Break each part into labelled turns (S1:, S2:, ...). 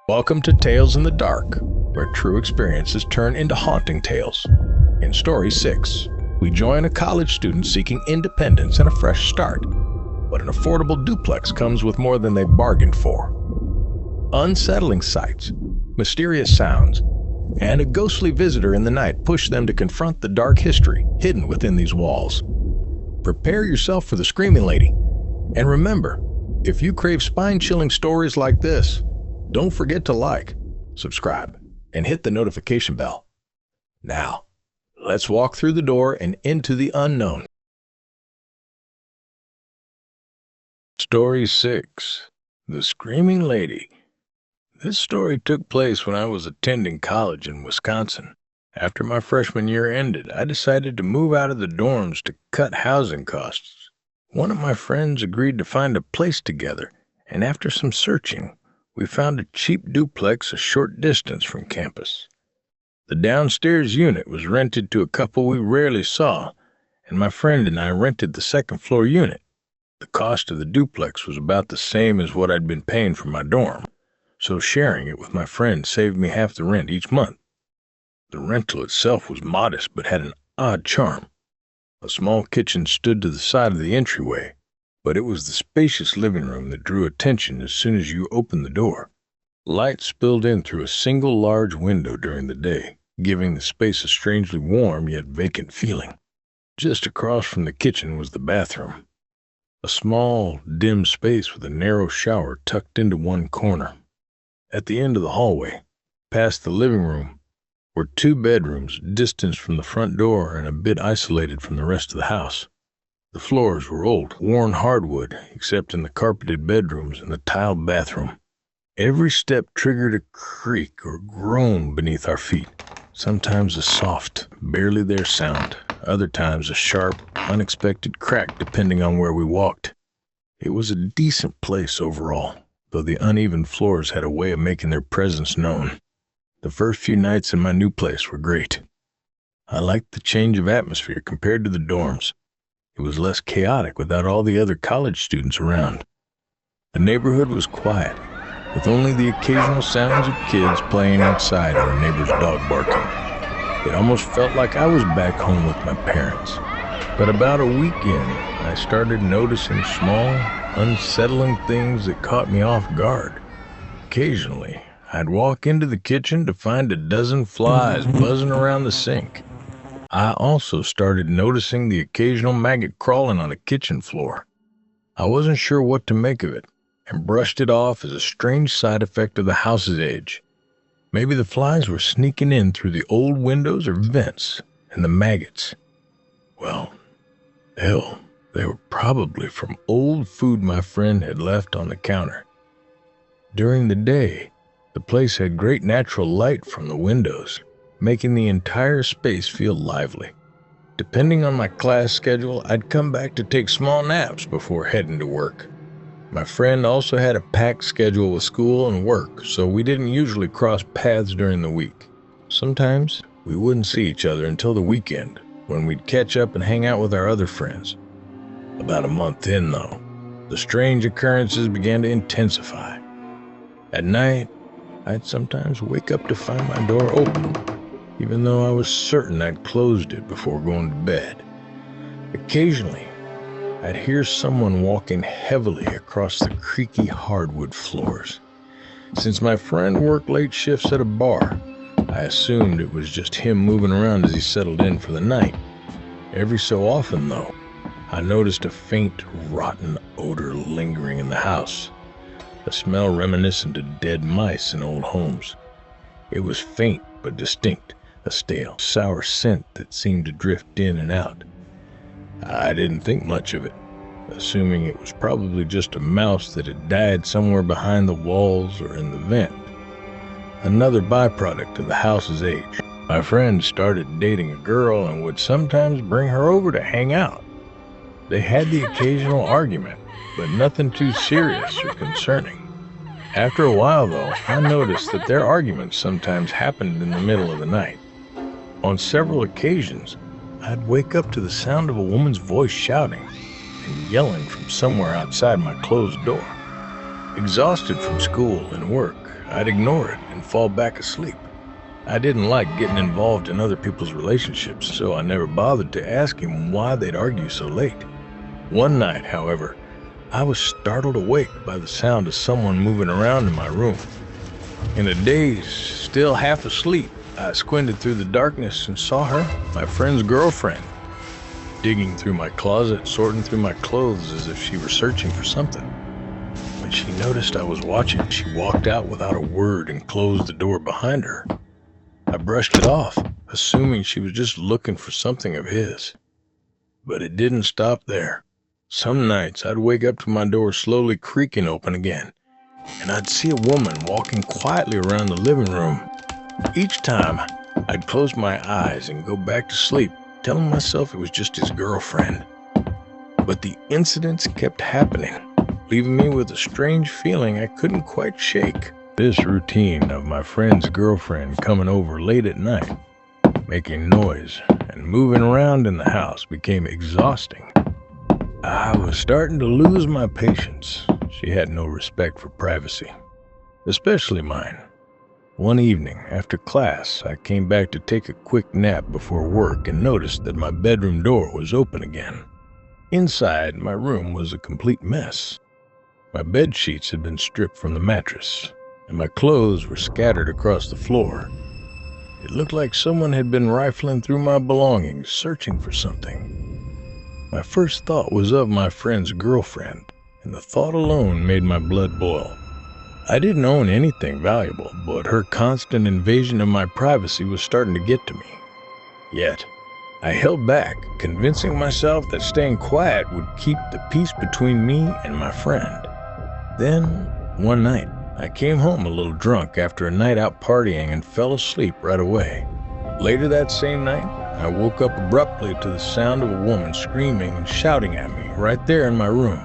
S1: Welcome to Tales in the Dark, where true experiences turn into haunting tales. In Story 6, we join a college student seeking independence and a fresh start. But an affordable duplex comes with more than they bargained for. Unsettling sights, mysterious sounds, and a ghostly visitor in the night push them to confront the dark history hidden within these walls. Prepare yourself for the screaming lady. And remember, if you crave spine-chilling stories like this, don't forget to like, subscribe, and hit the notification bell. Now, let's walk through the door and into the unknown. Story 6. The Screaming Lady. This story took place when I was attending college in Wisconsin. After my freshman year ended, I decided to move out of the dorms to cut housing costs. One of my friends agreed to find a place together, and after some searching, we found a cheap duplex a short distance from campus. The downstairs unit was rented to a couple we rarely saw, and my friend and I rented the second-floor unit. The cost of the duplex was about the same as what I'd been paying for my dorm, so sharing it with my friend saved me half the rent each month. The rental itself was modest but had an odd charm. A small kitchen stood to the side of the entryway, but it was the spacious living room that drew attention as soon as you opened the door. Light spilled in through a single large window during the day, giving the space a strangely warm yet vacant feeling. Just across from the kitchen was the bathroom, a small, dim space with a narrow shower tucked into one corner. At the end of the hallway, past the living room, were two bedrooms distanced from the front door and a bit isolated from the rest of the house. The floors were old, worn hardwood, except in the carpeted bedrooms and the tiled bathroom. Every step triggered a creak or groan beneath our feet, sometimes a soft, barely there sound, other times a sharp, unexpected crack depending on where we walked. It was a decent place overall, though the uneven floors had a way of making their presence known. The first few nights in my new place were great. I liked the change of atmosphere compared to the dorms. It was less chaotic without all the other college students around. The neighborhood was quiet, with only the occasional sounds of kids playing outside or a neighbor's dog barking. It almost felt like I was back home with my parents. But about a week in, I started noticing small, unsettling things that caught me off guard. Occasionally, I'd walk into the kitchen to find a dozen flies buzzing around the sink. I also started noticing the occasional maggot crawling on the kitchen floor. I wasn't sure what to make of it, and brushed it off as a strange side effect of the house's age. Maybe the flies were sneaking in through the old windows or vents, and the maggots, well, hell, they were probably from old food my friend had left on the counter. During the day, the place had great natural light from the windows, making the entire space feel lively. Depending on my class schedule, I'd come back to take small naps before heading to work. My friend also had a packed schedule with school and work, so we didn't usually cross paths during the week. Sometimes we wouldn't see each other until the weekend, when we'd catch up and hang out with our other friends. About a month in, though, the strange occurrences began to intensify. At night, I'd sometimes wake up to find my door open, even though I was certain I'd closed it before going to bed. Occasionally, I'd hear someone walking heavily across the creaky hardwood floors. Since my friend worked late shifts at a bar, I assumed it was just him moving around as he settled in for the night. Every so often, though, I noticed a faint, rotten odor lingering in the house, a smell reminiscent of dead mice in old homes. It was faint but distinct, a stale, sour scent that seemed to drift in and out. I didn't think much of it, assuming it was probably just a mouse that had died somewhere behind the walls or in the vent. Another byproduct of the house's age. My friend started dating a girl and would sometimes bring her over to hang out. They had the occasional argument, but nothing too serious or concerning. After a while, though, I noticed that their arguments sometimes happened in the middle of the night. On several occasions, I'd wake up to the sound of a woman's voice shouting and yelling from somewhere outside my closed door. Exhausted from school and work, I'd ignore it and fall back asleep. I didn't like getting involved in other people's relationships, so I never bothered to ask him why they'd argue so late. One night, however, I was startled awake by the sound of someone moving around in my room. In a daze, still half asleep, I squinted through the darkness and saw her, my friend's girlfriend, digging through my closet, sorting through my clothes as if she were searching for something. When she noticed I was watching, she walked out without a word and closed the door behind her. I brushed it off, assuming she was just looking for something of his. But it didn't stop there. Some nights I'd wake up to my door slowly creaking open again, and I'd see a woman walking quietly around the living room. Each time, I'd close my eyes and go back to sleep, telling myself it was just his girlfriend. But the incidents kept happening, leaving me with a strange feeling I couldn't quite shake. This routine of my friend's girlfriend coming over late at night, making noise, and moving around in the house became exhausting. I was starting to lose my patience. She had no respect for privacy, especially mine. One evening, after class, I came back to take a quick nap before work and noticed that my bedroom door was open again. Inside, my room was a complete mess. My bed sheets had been stripped from the mattress, and my clothes were scattered across the floor. It looked like someone had been rifling through my belongings, searching for something. My first thought was of my friend's girlfriend, and the thought alone made my blood boil. I didn't own anything valuable, but her constant invasion of my privacy was starting to get to me. Yet, I held back, convincing myself that staying quiet would keep the peace between me and my friend. Then, one night, I came home a little drunk after a night out partying and fell asleep right away. Later that same night, I woke up abruptly to the sound of a woman screaming and shouting at me right there in my room.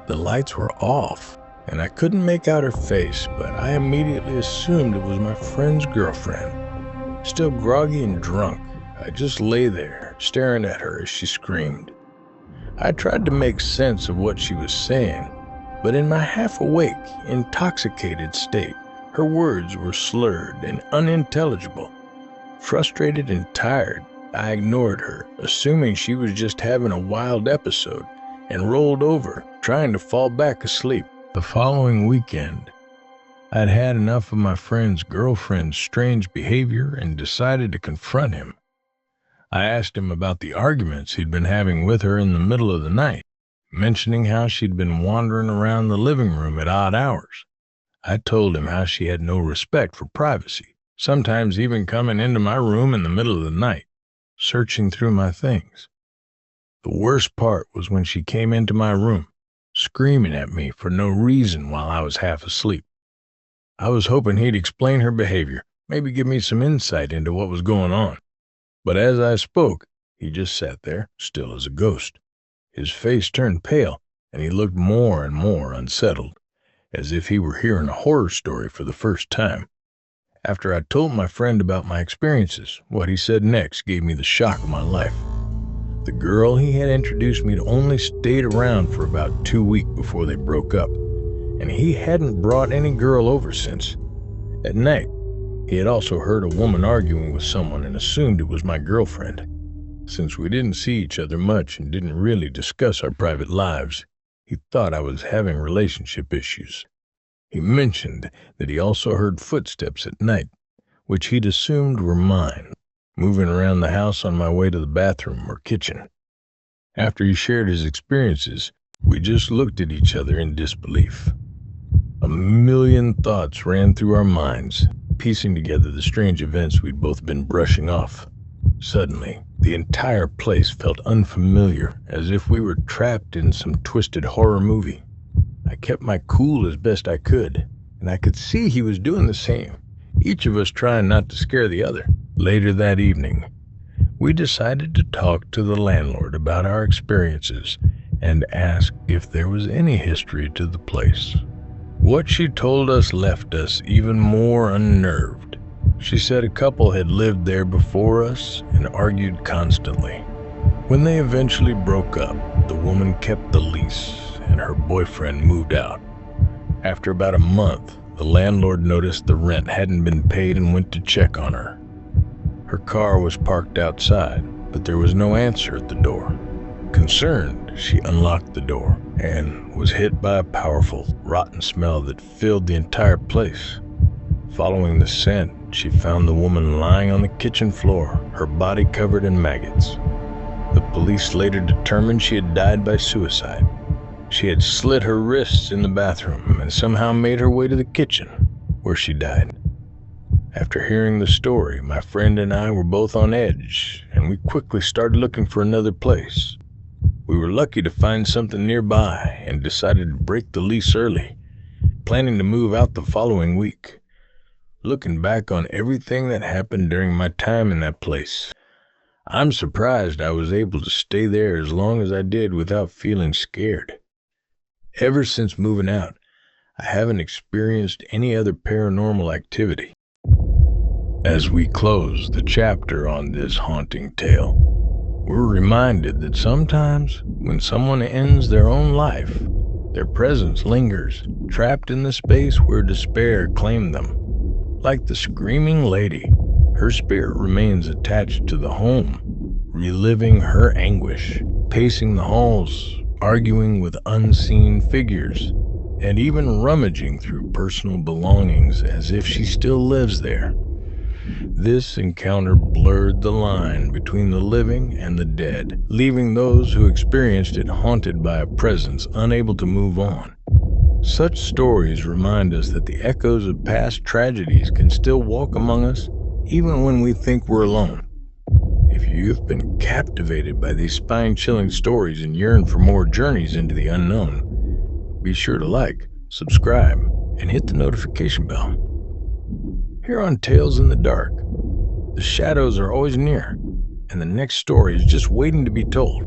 S1: The lights were off, and I couldn't make out her face, but I immediately assumed it was my friend's girlfriend. Still groggy and drunk, I just lay there, staring at her as she screamed. I tried to make sense of what she was saying, but in my half-awake, intoxicated state, her words were slurred and unintelligible. Frustrated and tired, I ignored her, assuming she was just having a wild episode, and rolled over, trying to fall back asleep. The following weekend, I'd had enough of my friend's girlfriend's strange behavior and decided to confront him. I asked him about the arguments he'd been having with her in the middle of the night, mentioning how she'd been wandering around the living room at odd hours. I told him how she had no respect for privacy, sometimes even coming into my room in the middle of the night, searching through my things. The worst part was when she came into my room, screaming at me for no reason while I was half asleep. I was hoping he'd explain her behavior, maybe give me some insight into what was going on. But as I spoke, he just sat there, still as a ghost. His face turned pale, and he looked more and more unsettled, as if he were hearing a horror story for the first time. After I told my friend about my experiences, what he said next gave me the shock of my life. The girl he had introduced me to only stayed around for about 2 weeks before they broke up, and he hadn't brought any girl over since. At night, he had also heard a woman arguing with someone and assumed it was my girlfriend. Since we didn't see each other much and didn't really discuss our private lives, he thought I was having relationship issues. He mentioned that he also heard footsteps at night, which he'd assumed were mine, moving around the house on my way to the bathroom or kitchen. After he shared his experiences, we just looked at each other in disbelief. A million thoughts ran through our minds, piecing together the strange events we'd both been brushing off. Suddenly, the entire place felt unfamiliar, as if we were trapped in some twisted horror movie. I kept my cool as best I could, and I could see he was doing the same, each of us trying not to scare the other. Later that evening, we decided to talk to the landlord about our experiences and ask if there was any history to the place. What she told us left us even more unnerved. She said a couple had lived there before us and argued constantly. When they eventually broke up, the woman kept the lease and her boyfriend moved out. After about a month, The landlord noticed the rent hadn't been paid and went to check on her. Her car was parked outside, but there was no answer at the door. Concerned, she unlocked the door and was hit by a powerful, rotten smell that filled the entire place. Following the scent, she found the woman lying on the kitchen floor, her body covered in maggots. The police later determined she had died by suicide. She had slit her wrists in the bathroom and somehow made her way to the kitchen, where she died. After hearing the story, my friend and I were both on edge, and we quickly started looking for another place. We were lucky to find something nearby and decided to break the lease early, planning to move out the following week. Looking back on everything that happened during my time in that place, I'm surprised I was able to stay there as long as I did without feeling scared. Ever since moving out, I haven't experienced any other paranormal activity. As we close the chapter on this haunting tale, we're reminded that sometimes when someone ends their own life, their presence lingers, trapped in the space where despair claimed them. Like the screaming lady, her spirit remains attached to the home, reliving her anguish, pacing the halls, arguing with unseen figures, and even rummaging through personal belongings as if she still lives there. This encounter blurred the line between the living and the dead, leaving those who experienced it haunted by a presence unable to move on. Such stories remind us that the echoes of past tragedies can still walk among us, even when we think we're alone. If you've been captivated by these spine-chilling stories and yearn for more journeys into the unknown, be sure to like, subscribe, and hit the notification bell. Here on Tales in the Dark, the shadows are always near, and the next story is just waiting to be told.